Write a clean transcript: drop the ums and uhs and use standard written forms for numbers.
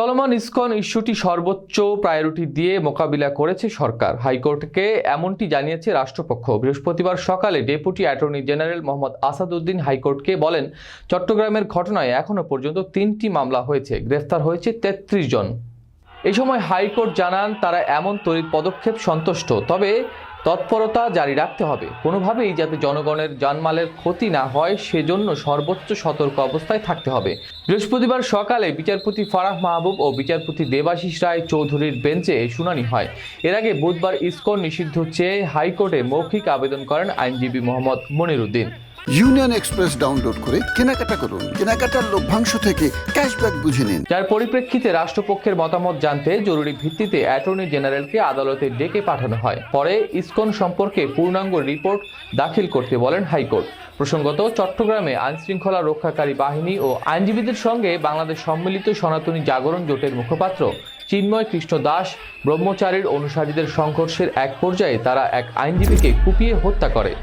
চলমান ইসকন ইস্যুটি সর্বোচ্চ প্রায়োরিটি দিয়ে মোকাবিলা করেছে সরকার। হাইকোর্টকে এমনটি জানিয়েছে রাষ্ট্রপক্ষ। বৃহস্পতিবার সকালে deputy attorney general Mohammad Asaduddin হাইকোর্টকে বলেন, চট্টগ্রামের ঘটনায় এখনো পর্যন্ত 3টি মামলা হয়েছে, গ্রেফতার হয়েছে 33 জন। এই সময় হাইকোর্ট জানান, তারা এমন তড়িৎ পদক্ষেপ সন্তুষ্ট, তবে তৎপরতা জারি রাখতে হবে। কোনোভাবেই যাতে জনগণের জানমালের ক্ষতি না হয় সেজন্য সর্বোচ্চ সতর্ক অবস্থায় থাকতে হবে। বৃহস্পতিবার সকালে বিচারপতি ফারাহ মাহবুব ও বিচারপতি দেবাশিস রায় চৌধুরীর বেঞ্চে শুনানি হয়। এর আগে বুধবার ইসকন নিষিদ্ধ চেয়ে হাইকোর্টে মৌখিক আবেদন করেন আইনজীবী মোহাম্মদ মনির উদ্দিন। ইউনিয়ন এক্সপ্রেস ডাউনলোড করে কেনাকাটা করুন, কেনাকাটার লভ্যাংশ থেকে ক্যাশব্যাক বুঝে নিন। যার পরিপ্রেক্ষিতে রাষ্ট্রপক্ষের মতামত জানতে জরুরি ভিত্তিতে অ্যাটর্নি জেনারেলকে আদালতে ডেকে পাঠানো হয়। পরে ইসকন সম্পর্কে পূর্ণাঙ্গ রিপোর্ট দাখিল করতে বলেন হাইকোর্ট। প্রসঙ্গত, চট্টগ্রামে আইনশৃঙ্খলা রক্ষাকারী বাহিনী ও আইনজীবীদের সঙ্গে বাংলাদেশ সম্মিলিত সনাতনী জাগরণ জোটের মুখপাত্র চিন্ময় কৃষ্ণ দাস ব্রহ্মচারীর অনুসারীদের সংঘর্ষের এক পর্যায়ে তারা এক আইনজীবীকে কুপিয়ে হত্যা করে।